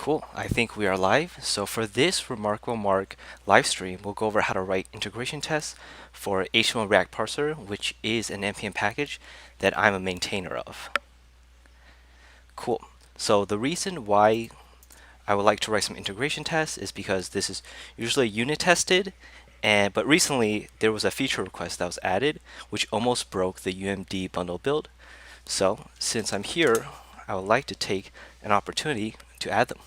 Cool, I think we are live. So for this Remarkable Mark live stream, we'll go over how to write integration tests for html-react-parser, which is an NPM package that I'm a maintainer of. Cool. So the reason why I would like to write some integration tests is because this is usually unit tested, but recently there was a feature request that was added, which almost broke the UMD bundle build. So since I'm here, I would like to take an opportunity to add them.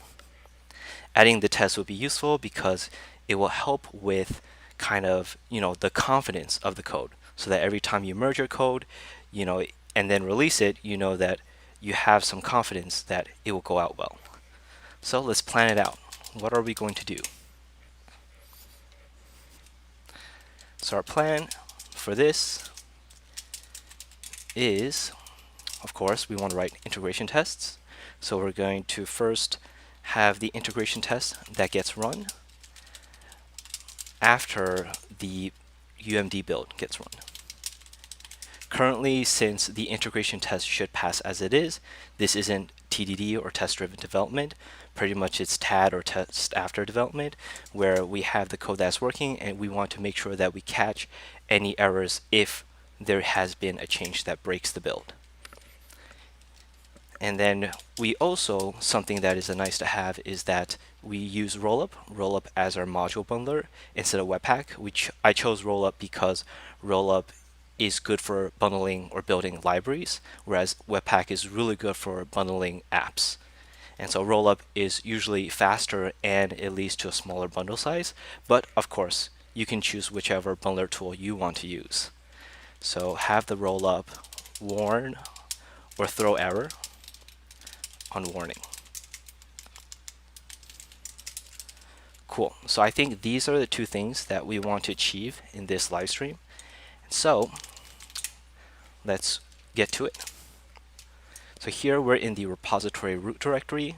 Adding the test would be useful because it will help with kind of, the confidence of the code, so that every time you merge your code, and then release it, you know that you have some confidence that it will go out well. So let's plan it out. What are we going to do? So our plan for this is, of course, we want to write integration tests. So we're going to first have the integration test that gets run after the UMD build gets run. Currently, since the integration test should pass as it is, this isn't TDD or test-driven development. Pretty much it's TAD or test after development, where we have the code that's working and we want to make sure that we catch any errors if there has been a change that breaks the build. And then we also, something that is a nice to have is that we use Rollup as our module bundler instead of Webpack. I chose Rollup because Rollup is good for bundling or building libraries, whereas Webpack is really good for bundling apps. And so Rollup is usually faster and it leads to a smaller bundle size, but of course you can choose whichever bundler tool you want to use. So have the Rollup warn or throw error on warning. Cool. So I think these are the two things that we want to achieve in this live stream. So let's get to it. So here we're in the repository root directory,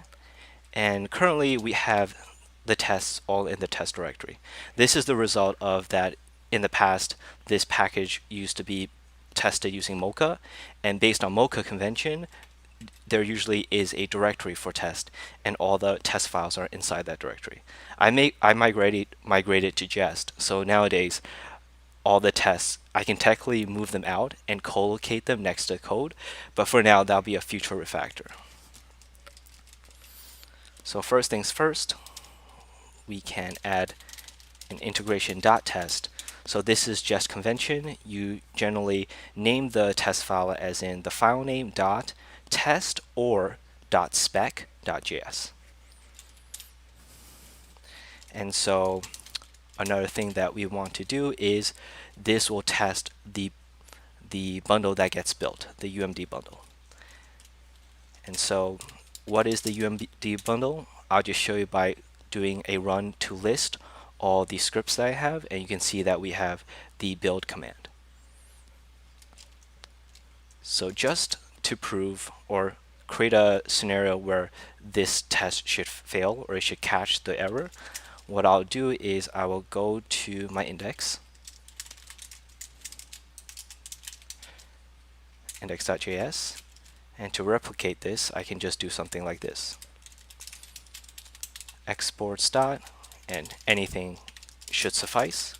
and currently we have the tests all in the test directory. This is the result of that in the past this package used to be tested using Mocha, and based on Mocha convention, there usually is a directory for test, and all the test files are inside that directory. I migrated to Jest, so nowadays all the tests, I can technically move them out and co-locate them next to the code, but for now that'll be a future refactor. So first things first, we can add an integration.test. So this is Jest convention. You generally name the test file as in the file name dot test or .spec.js. And so another thing that we want to do is this will test the bundle that gets built, the UMD bundle. And so what is the UMD bundle? I'll just show you by doing a run to list all the scripts that I have, and you can see that we have the build command. So just to prove or create a scenario where this test should fail or it should catch the error, what I'll do is I will go to my index.js, and to replicate this I can just do something like this. Exports dot, and anything should suffice.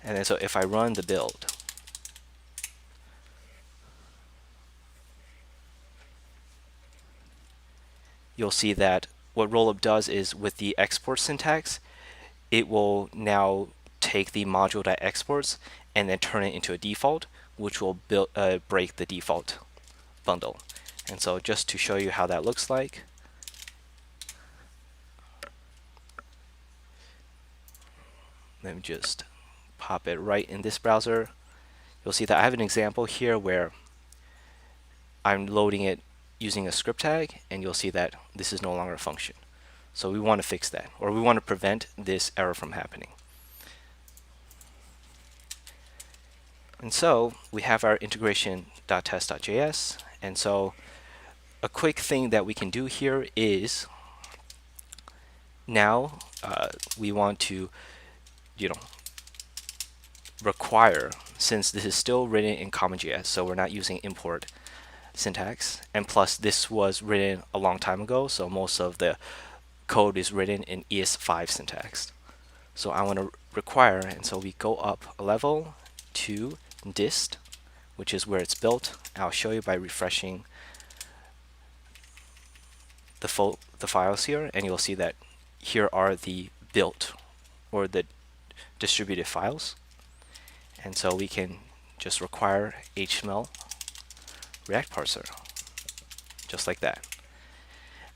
And then so if I run the build, you'll see that what Rollup does is with the export syntax, it will now take the module.exports and then turn it into a default, which will break the default bundle. And so just to show you how that looks like, let me just pop it right in this browser. You'll see that I have an example here where I'm loading it using a script tag, and you'll see that this is no longer a function. So we want to fix that, or we want to prevent this error from happening. And so we have our integration.test.js, and so a quick thing that we can do here is now we want to require, since this is still written in CommonJS, so we're not using import syntax, and plus this was written a long time ago, so most of the code is written in ES5 syntax. So I want to require, and so we go up a level to dist, which is where it's built. I'll show you by refreshing the files here, and you'll see that here are the built or the distributed files. And so we can just require html-react-parser, just like that.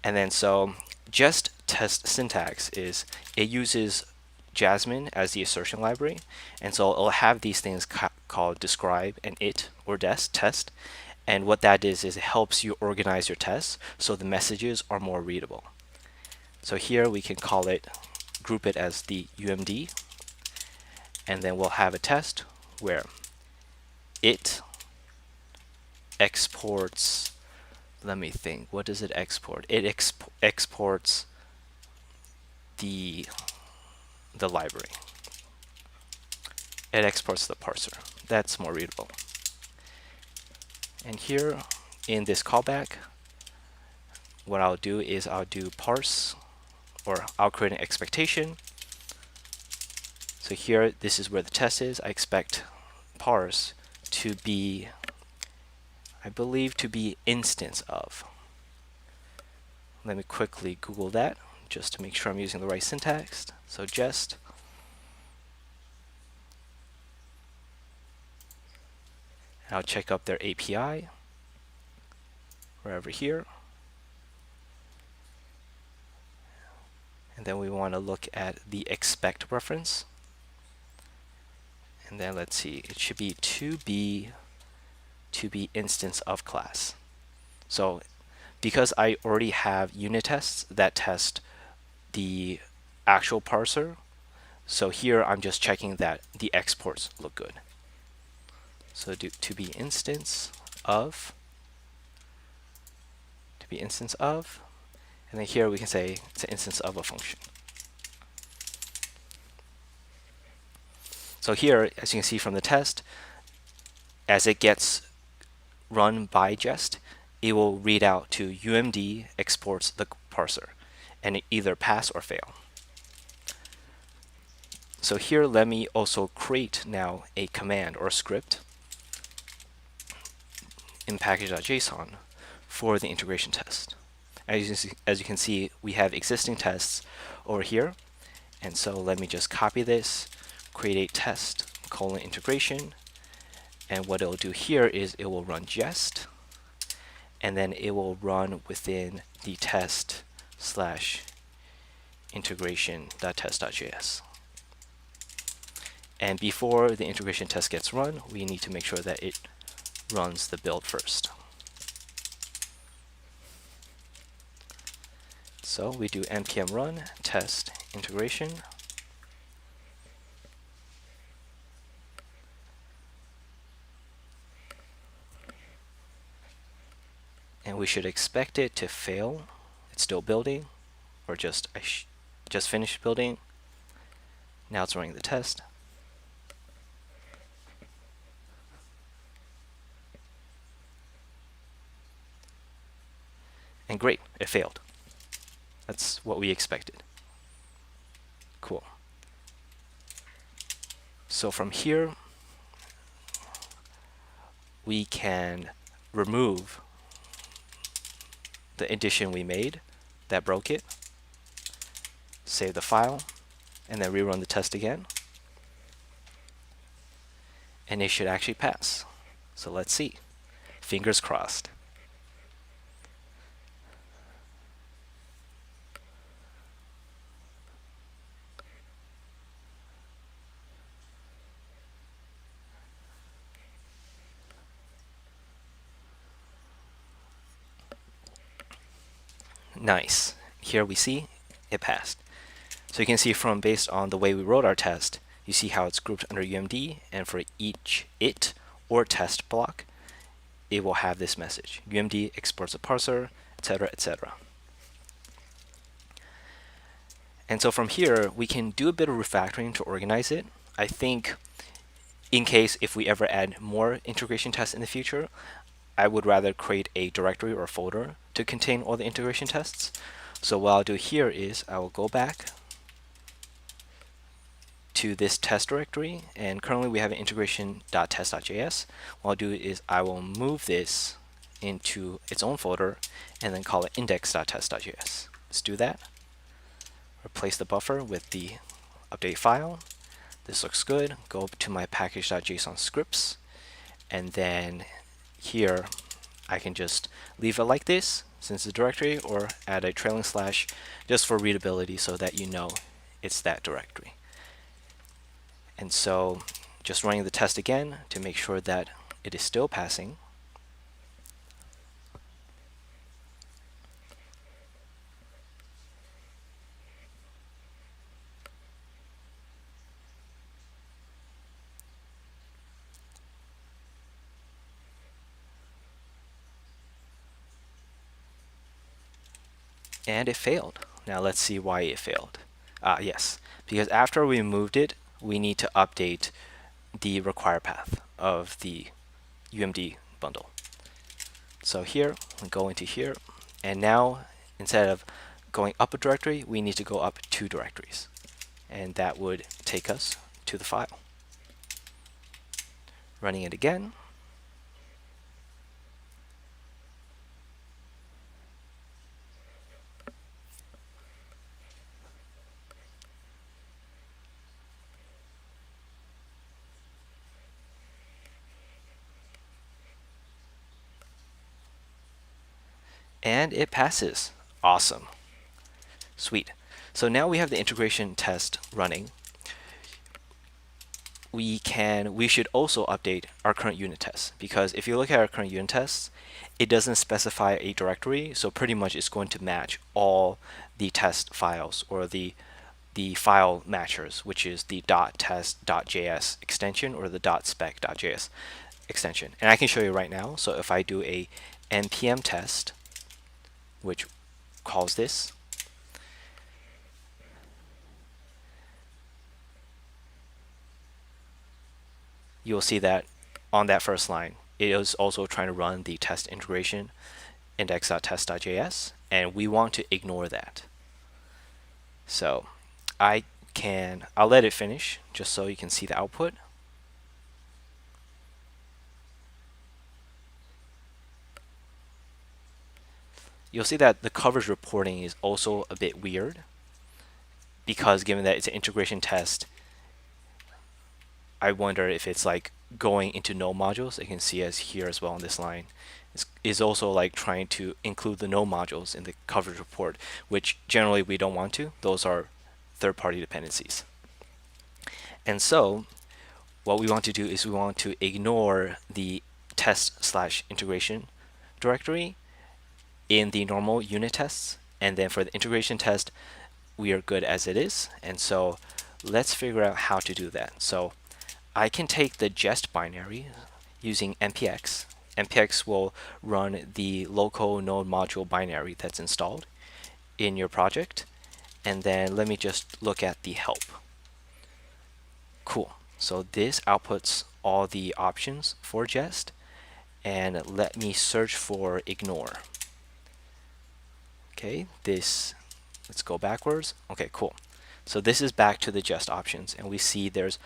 And then so just test syntax is it uses Jasmine as the assertion library, and so it'll have these things called describe and it or test, and what that is it helps you organize your tests so the messages are more readable. So here we can call it, group it as the UMD, and then we'll have a test where it exports, let me think, what does it export? It exports the library. It exports the parser. That's more readable. And here in this callback, what I'll do is I'll do parse, or I'll create an expectation. So here, this is where the test is. I expect parse to be, I believe, to be instance of. Let me quickly Google that just to make sure I'm using the right syntax. So just I'll check up their API. We're over here. And then we want to look at the expect reference. And then let's see, it should be to be instance of class. So because I already have unit tests that test the actual parser, so here I'm just checking that the exports look good. So do to be instance of, and then here we can say it's an instance of a function. So here, as you can see from the test, as it gets run by Jest, it will read out to UMD exports the parser, and it either pass or fail. So here, let me also create now a command or a script in package.json for the integration test. As you can see, we have existing tests over here. And so let me just copy this, create a test :integration. And what it will do here is it will run Jest, and then it will run within the test /integration.test.js. And before the integration test gets run, we need to make sure that it runs the build first. So we do npm run test integration. And we should expect it to fail. It's still building, or just finished building. Now it's running the test. And great, it failed. That's what we expected. Cool. So from here, we can remove the addition we made that broke it, save the file, and then rerun the test again. And it should actually pass. So let's see. Fingers crossed. Nice. Here we see it passed. So you can see from based on the way we wrote our test, you see how it's grouped under UMD, and for each it or test block, it will have this message. UMD exports a parser, etc., etc. And so from here, we can do a bit of refactoring to organize it. I think in case if we ever add more integration tests in the future, I would rather create a directory or a folder to contain all the integration tests. So what I'll do here is I will go back to this test directory, and currently we have an integration.test.js. What I'll do is I will move this into its own folder and then call it index.test.js. Let's do that. Replace the buffer with the update file. This looks good. Go to my package.json scripts, and then here I can just leave it like this since it's a directory, or add a trailing slash just for readability so that you know it's that directory. And so just running the test again to make sure that it is still passing. And it failed. Now let's see why it failed. Yes, because after we moved it, we need to update the require path of the UMD bundle. So here, we go into here, and now instead of going up a directory, we need to go up 2 directories. And that would take us to the file. Running it again. And it passes. Awesome. Sweet. So now we have the integration test running. We should also update our current unit tests, because if you look at our current unit tests, it doesn't specify a directory, so pretty much it's going to match all the test files, or the file matchers, which is the .test.js extension or the .spec.js extension. And I can show you right now. So if I do a npm test, which calls this, you'll see that on that first line, it is also trying to run the test integration index.test.js, and we want to ignore that. So I'll let it finish just so you can see the output. You'll see that the coverage reporting is also a bit weird, because given that it's an integration test, I wonder if it's like going into node modules. You can see as here as well on this line is also like trying to include the node modules in the coverage report, which generally we don't want to. Those are third-party dependencies. And so what we want to do is we want to ignore the test/integration directory in the normal unit tests, and then for the integration test, we are good as it is. And so let's figure out how to do that. So I can take the jest binary using npx. npx will run the local node module binary that's installed in your project. And then let me just look at the help. Cool. So this outputs all the options for jest. And let me search for ignore. Okay, let's go backwards. Okay, cool. So this is back to the jest options, and we see there's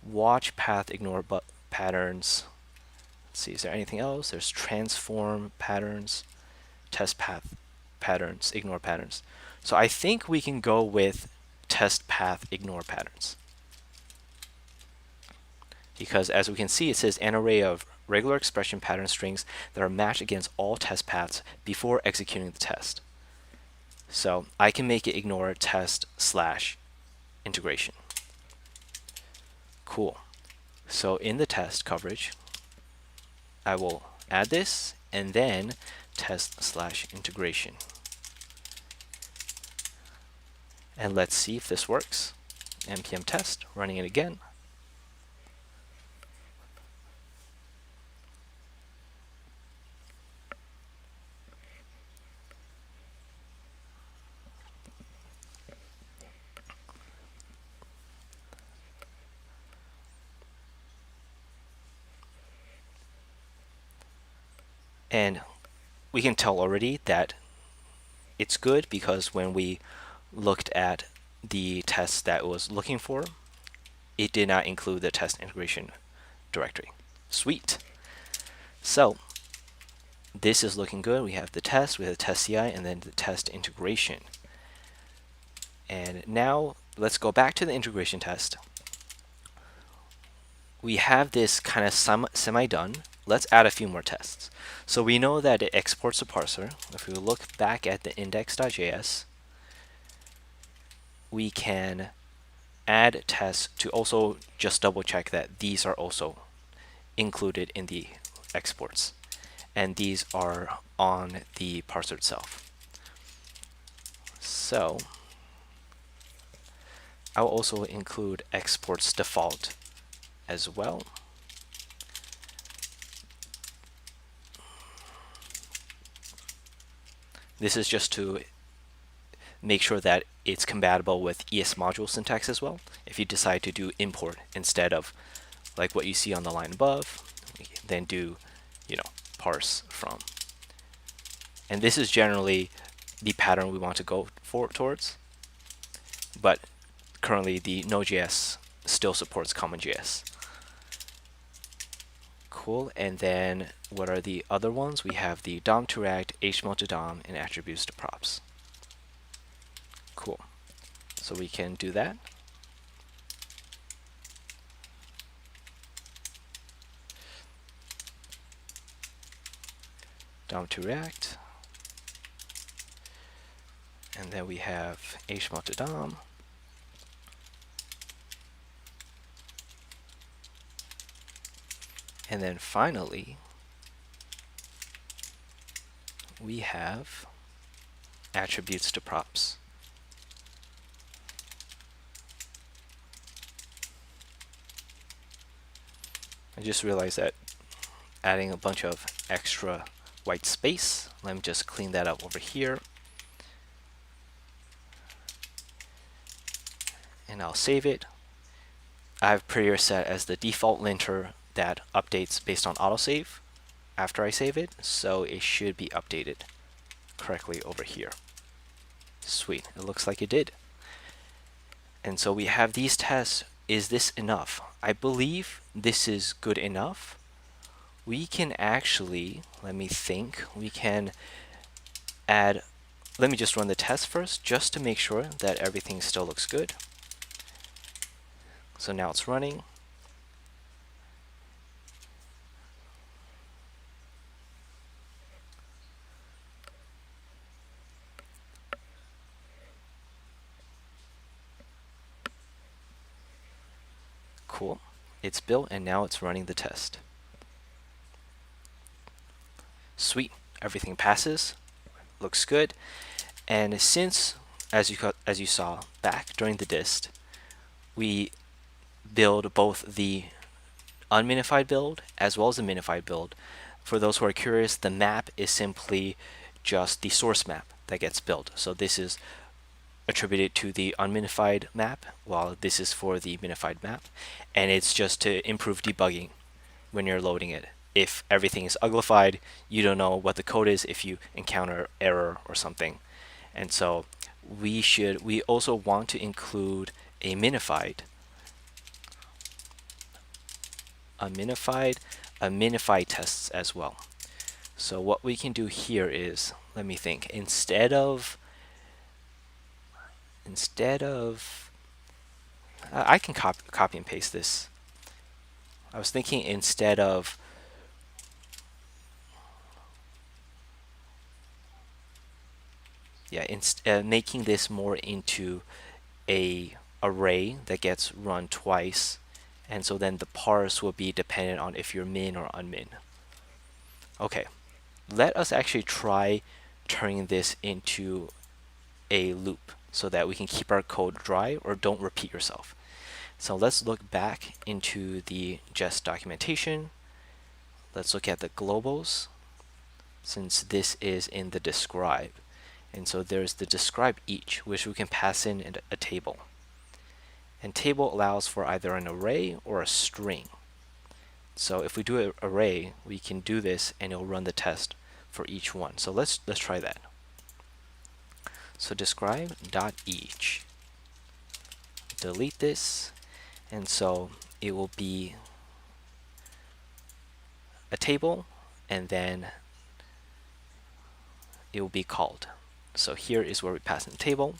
watch path ignore patterns. Let's see, is there anything else? There's transform patterns, test path patterns, ignore patterns. So I think we can go with test path ignore patterns, because as we can see, it says an array of regular expression pattern strings that are matched against all test paths before executing the test. So I can make it ignore test/integration. Cool. So in the test coverage, I will add this and then test/integration. And let's see if this works. npm test, running it again. And we can tell already that it's good because when we looked at the tests that it was looking for, it did not include the test integration directory. Sweet. So this is looking good. We have the test, we have the test CI, and then the test integration. And now let's go back to the integration test. We have this kind of semi-done. Let's add a few more tests. So we know that it exports a parser. If we look back at the index.js, we can add tests to also just double check that these are also included in the exports. And these are on the parser itself. So I'll also include exports default as well. This is just to make sure that it's compatible with ES module syntax as well. If you decide to do import instead of like what you see on the line above, then do, parse from. And this is generally the pattern we want to go towards. But currently the Node.js still supports CommonJS. Cool. And then what are the other ones? We have the DOM to React, HTML to DOM, and attributes to props. Cool. So we can do that. DOM to React. And then we have HTML to DOM. And then finally, we have attributes to props. I just realized that adding a bunch of extra white space. Let me just clean that up over here. And I'll save it. I have Prettier set as the default linter that updates based on autosave after I save it, so it should be updated correctly over here. Sweet, it looks like it did. And so we have these tests. Is this enough? I believe this is good enough. We can actually, let me think, we can add, let me just run the test first just to make sure that everything still looks good. So now it's running. Cool. It's built and now it's running the test. Sweet. Everything passes. Looks good. And since, as you saw back during the dist, we build both the unminified build as well as the minified build. For those who are curious, the map is simply just the source map that gets built. So this is attributed to the unminified map, while this is for the minified map. And it's just to improve debugging when you're loading it. If everything is uglified, you don't know what the code is if you encounter error or something. And so we also want to include a minified tests as well. So what we can do here is, let me think, instead of I can copy and paste this. I was thinking instead of making this more into a array that gets run twice, and so then the parse will be dependent on if you're min or unmin. Okay, let us actually try turning this into a loop so that we can keep our code dry or don't repeat yourself. So let's look back into the Jest documentation. Let's look at the globals, since this is in the describe. And so there's the describe each, which we can pass in a table. And table allows for either an array or a string. So if we do an array, we can do this and it'll run the test for each one. So let's try that. So describe.each. Delete this, and so it will be a table, and then it will be called. So here is where we pass in the table.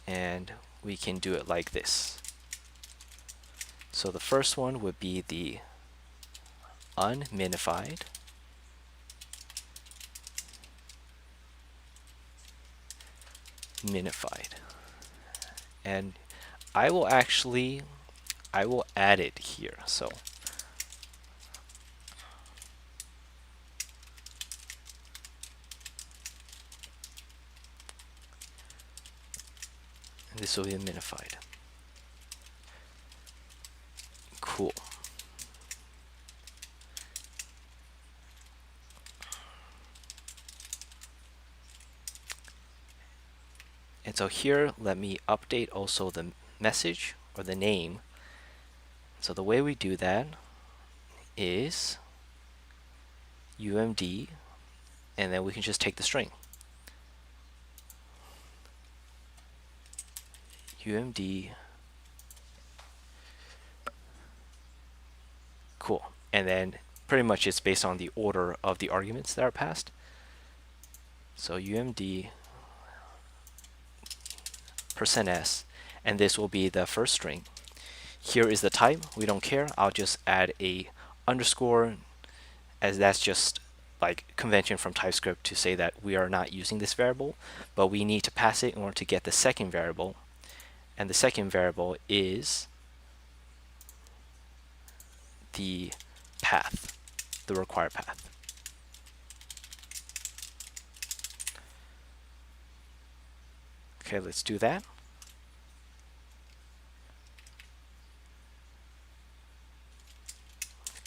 And we can do it like this. So the first one would be the unminified. Minified. And I will add it here. So this will be minified. Cool. And so here, let me update also the message or the name. So the way we do that is UMD, and then we can just take the string. UMD. Cool. And then pretty much it's based on the order of the arguments that are passed. So UMD %s, and this will be the first string. Here is the type. We don't care. I'll just add a underscore, as that's just like convention from TypeScript to say that we are not using this variable, but we need to pass it in order to get the second variable. And the second variable is the path, the required path. Okay, let's do that.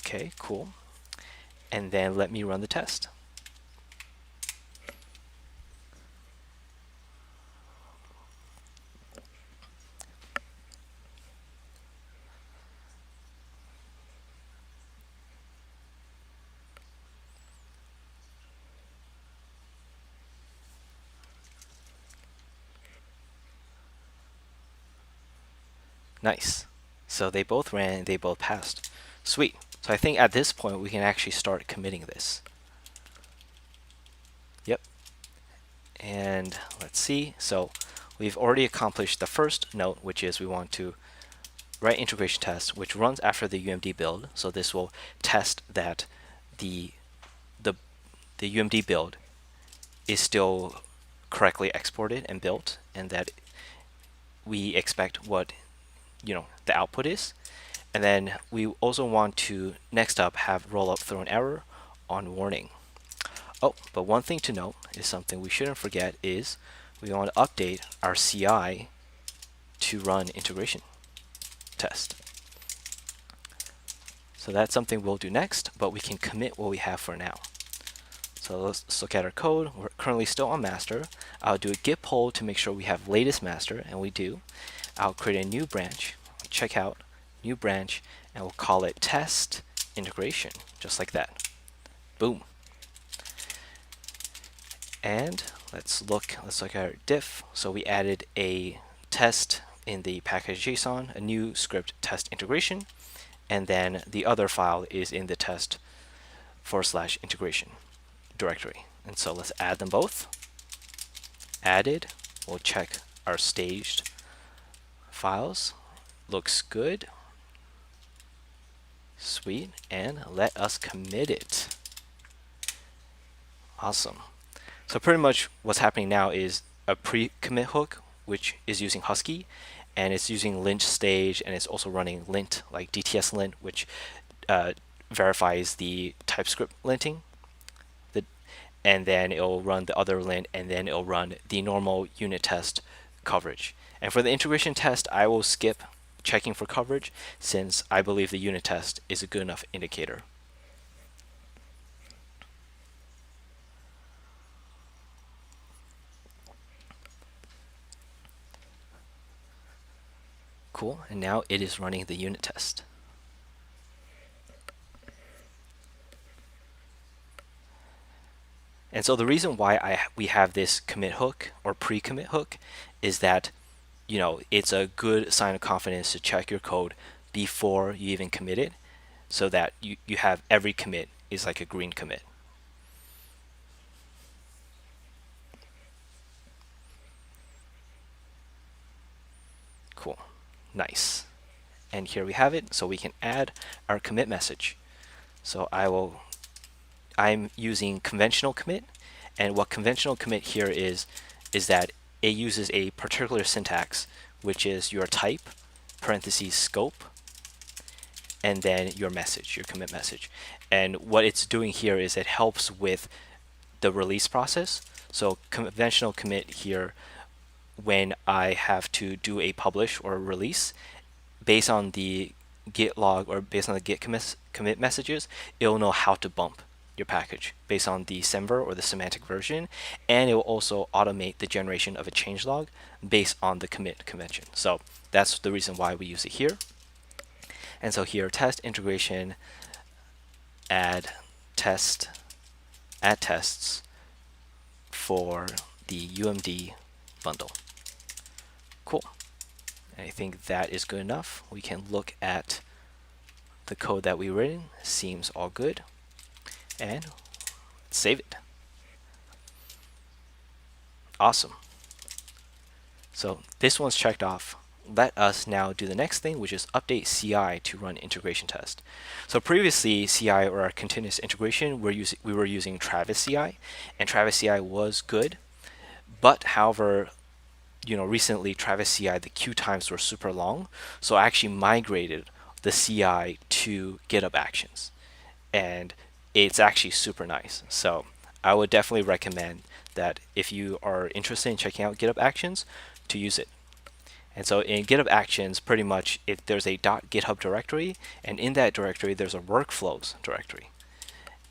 Okay, cool. And then let me run the test. Nice. So they both ran, they both passed. Sweet. So I think at this point we can actually start committing this. Yep. And let's see. So we've already accomplished the first note, which is we want to write integration test, which runs after the UMD build. So this will test that the UMD build is still correctly exported and built, and that we expect what the output is. And then we also want to next up have rollup throw an error on warning. Oh, but one thing to note is something we shouldn't forget is we want to update our CI to run integration test. So that's something we'll do next, but we can commit what we have for now. So let's look at our code. We're currently still on master. I'll do a git pull to make sure we have latest master, and we do. I'll create a new branch, check out, new branch, and we'll call it test integration, just like that. Boom. And let's look at our diff. So we added a test in the package.json, a new script test integration, and then the other file is in the test /integration directory. And so let's add them both. Added. We'll check our staged files. Looks good. Sweet. And let us commit it. Awesome. So pretty much what's happening now is a pre-commit hook, which is using Husky, and it's using lint stage, and it's also running lint, like DTS lint, which verifies the TypeScript linting. And then it'll run the other lint, and then it'll run the normal unit test coverage. And for the integration test, I will skip checking for coverage, since I believe the unit test is a good enough indicator. Cool, and now it is running the unit test. And so the reason why we have this commit hook or pre-commit hook is that, it's a good sign of confidence to check your code before you even commit it, so that you have every commit is like a green commit. Cool, nice. And here we have it, so we can add our commit message. So I'm using conventional commit, and what conventional commit here is that it uses a particular syntax, which is your type, parentheses scope, and then your message, your commit message. And what it's doing here is it helps with the release process. So conventional commit here, when I have to do a publish or a release, based on the git log or based on the git commit messages, it'll know how to bump your package based on the semver or the semantic version, and it will also automate the generation of a changelog based on the commit convention. So that's the reason why we use it here. And so here, test integration, add tests for the UMD bundle. Cool. And I think that is good enough. We can look at the code that we written. Seems all good. And save it. Awesome. So this one's checked off. Let us now do the next thing, which is update CI to run integration test. So previously, CI, or our continuous integration, we were using Travis CI, and Travis CI was good. But however, recently Travis CI, the queue times were super long, so I actually migrated the CI to GitHub Actions, and it's actually super nice. So I would definitely recommend that if you are interested in checking out GitHub Actions, to use it. And so in GitHub Actions, pretty much if there's a .github directory, and in that directory there's a workflows directory.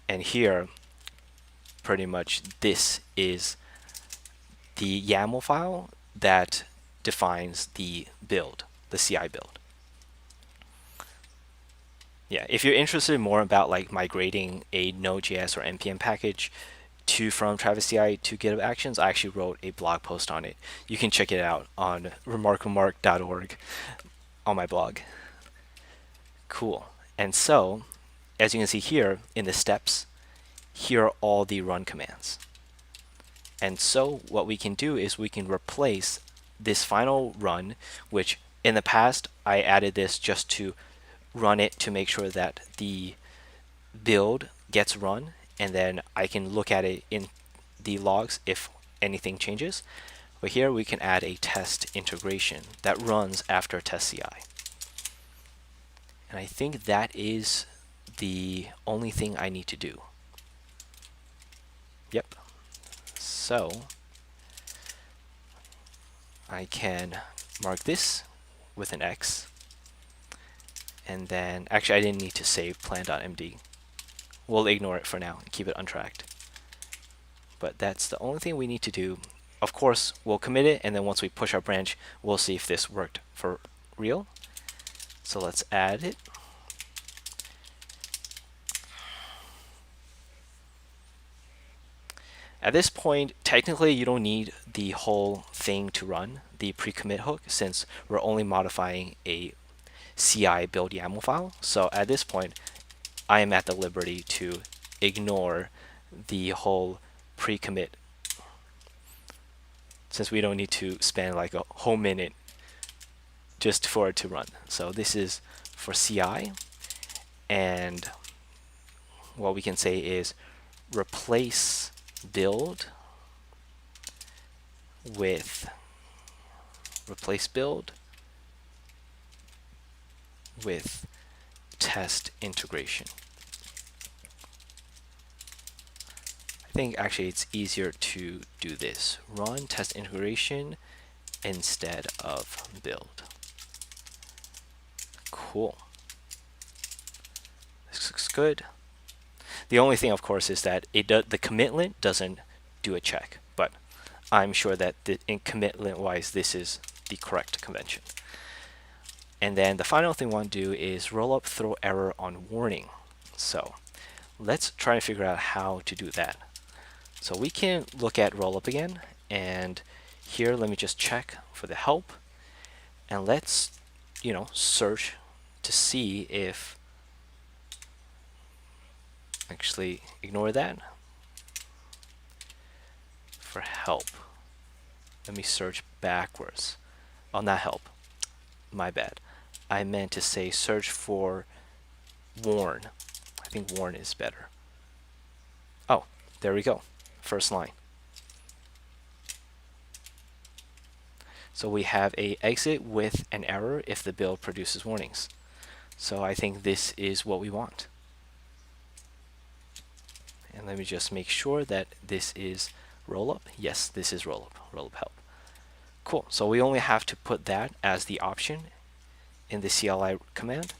And here, pretty much this is the YAML file that defines the build, the CI build. Yeah, if you're interested more about like migrating a Node.js or npm package from Travis CI to GitHub Actions, I actually wrote a blog post on it. You can check it out on remarkablemark.org on my blog. Cool. And so, as you can see here in the steps, here are all the run commands. And so what we can do is we can replace this final run, which in the past I added this just to run it to make sure that the build gets run, and then I can look at it in the logs if anything changes. But here we can add a test integration that runs after test CI. And I think that is the only thing I need to do. Yep. So I can mark this with an X, and then actually I didn't need to save plan.md. We'll ignore it for now and keep it untracked. But that's the only thing we need to do. Of course, we'll commit it, and then once we push our branch, we'll see if this worked for real. So let's add it. At this point, technically you don't need the whole thing to run, the pre-commit hook, since we're only modifying a CI build YAML file. So at this point, I am at the liberty to ignore the whole pre-commit, since we don't need to spend like a whole minute just for it to run. So this is for CI, and what we can say is replace build with test integration. I think actually it's easier to do this. Run test integration instead of build. Cool. This looks good. The only thing, of course, is that the commitment doesn't do a check, but I'm sure that in commitment wise, this is the correct convention. And then the final thing we want to do is rollup throw error on warning. So let's try to figure out how to do that. So we can look at rollup again, and here let me just check for the help, and let's search to see if, actually ignore that, for help. Let me search backwards. Oh, not help, my bad. I meant to say search for warn. I think warn is better. Oh, there we go. First line. So we have a exit with an error if the build produces warnings. So I think this is what we want. And let me just make sure that this is rollup. Yes, this is rollup help. Cool. So we only have to put that as the option in the CLI command.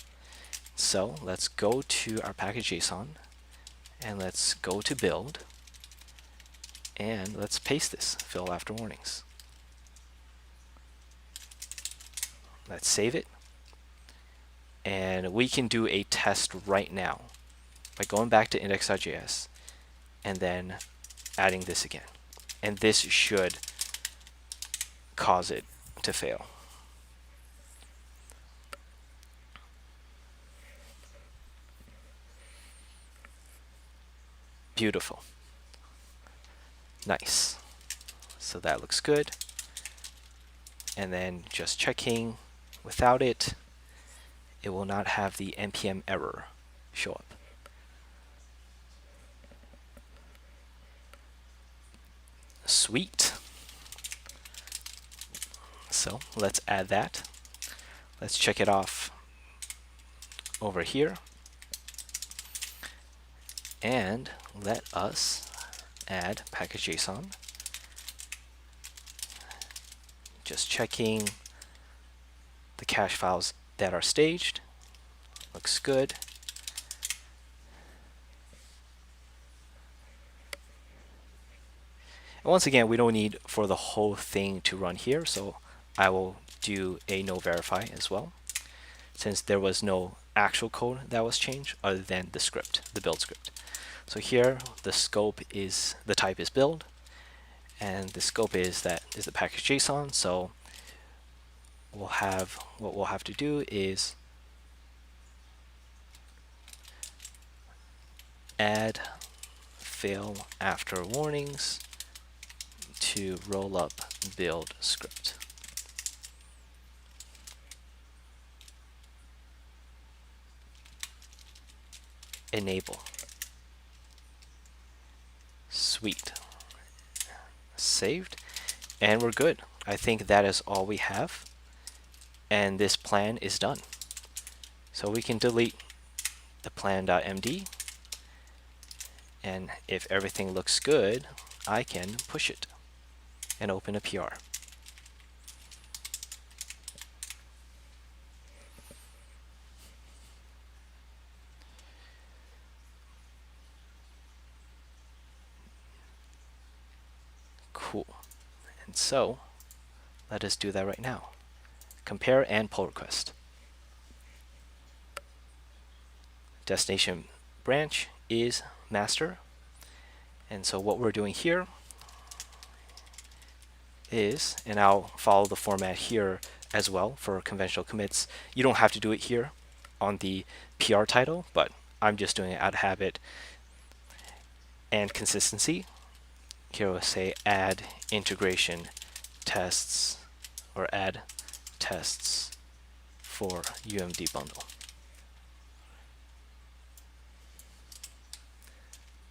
So let's go to our package.json and let's go to build, and let's paste this, fill after warnings. Let's save it, and we can do a test right now by going back to index.js and then adding this again, and this should cause it to fail. Beautiful. Nice. So that looks good. And then just checking, without it, it will not have the npm error show up. Sweet. So let's add that. Let's check it off over here. And let us add package.json. Just checking the cache files that are staged. Looks good. And once again, we don't need for the whole thing to run here, so I will do a no verify as well, since there was no actual code that was changed other than the script, the build script. So here the scope is, the type is build, and the scope is the package.json. So what we'll have to do is add fail after warnings to rollup build script. Enable. Sweet. Saved, and we're good. I think that is all we have, and this plan is done. So we can delete the plan.md, and if everything looks good, I can push it and open a PR. Cool. And so let us do that right now. Compare and pull request. Destination branch is master. And so what we're doing here is, and I'll follow the format here as well for conventional commits. You don't have to do it here on the PR title, but I'm just doing it out of habit and consistency. Here we'll say add integration tests, or add tests for UMD bundle.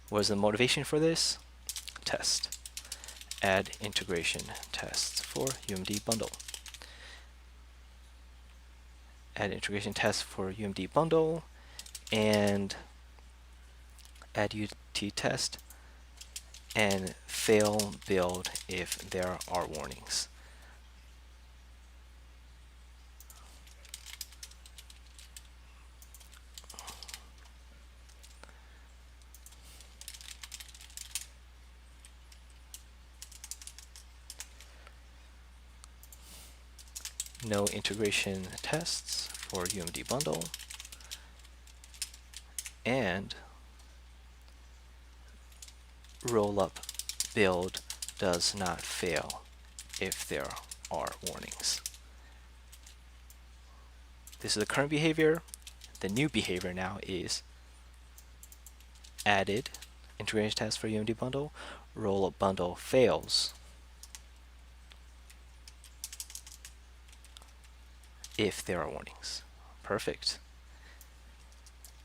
What is the motivation for this? Test. Add integration tests for UMD bundle. Add integration tests for UMD bundle, and add UT test, and fail build if there are warnings. no integration tests for UMD bundle, and rollup build does not fail if there are warnings. This is the current behavior. The new behavior now is added integration test for UMD bundle, rollup bundle fails if there are warnings. Perfect.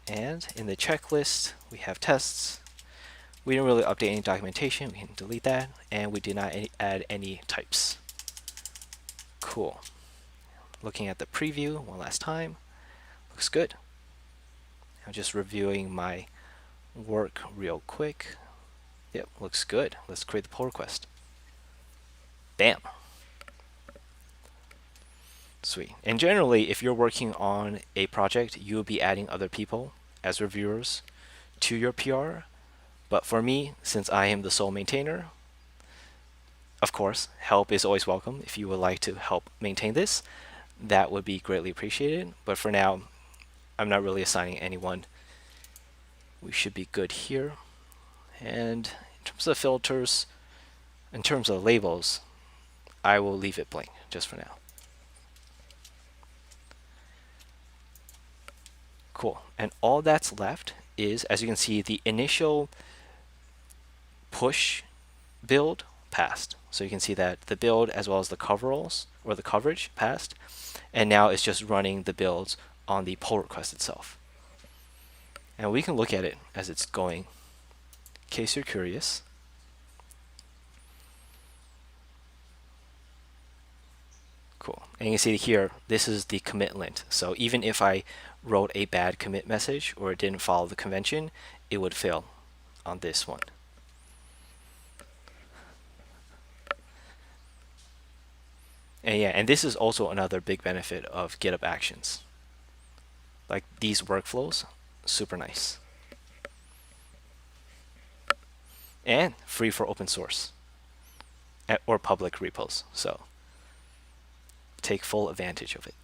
And in the checklist, we have tests. We didn't really update any documentation. We can delete that. And we did not add any types. Cool. Looking at the preview one last time. Looks good. I'm just reviewing my work real quick. Yep, looks good. Let's create the pull request. Bam. Sweet. And generally, if you're working on a project, you'll be adding other people as reviewers to your PR. But for me, since I am the sole maintainer, of course, help is always welcome. If you would like to help maintain this, that would be greatly appreciated. But for now, I'm not really assigning anyone. We should be good here. And in terms of filters, in terms of labels, I will leave it blank just for now. Cool. And all that's left is, as you can see, the initial push build passed. So you can see that the build as well as the coveralls or the coverage passed. And now it's just running the builds on the pull request itself. And we can look at it as it's going, in case you're curious. Cool. And you can see here, this is the commit lint. So even if I wrote a bad commit message or it didn't follow the convention, it would fail on this one. And yeah, and this is also another big benefit of GitHub Actions. Like these workflows, super nice. And free for open source or public repos. So take full advantage of it.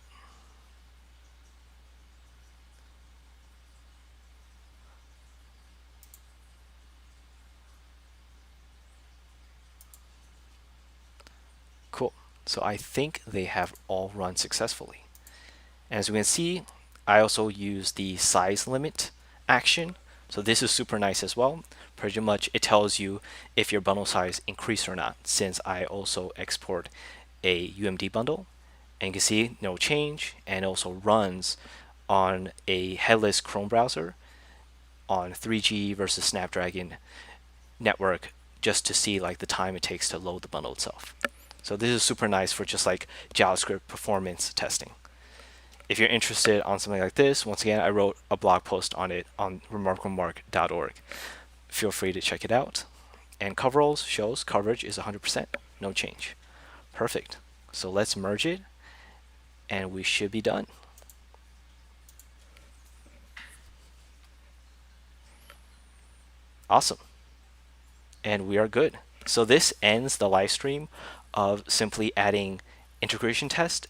Cool. So I think they have all run successfully. As we can see, I also use the size limit action. So this is super nice as well. Pretty much it tells you if your bundle size increased or not, since I also export a UMD bundle. And you can see no change, and also runs on a headless Chrome browser on 3G versus Snapdragon network, just to see like the time it takes to load the bundle itself. So this is super nice for just like JavaScript performance testing. If you're interested on something like this, once again, I wrote a blog post on it on remarkablemark.org. Feel free to check it out. And coveralls shows coverage is 100%, no change. Perfect. So let's merge it, and we should be done. Awesome. And we are good. So this ends the live stream of simply adding integration test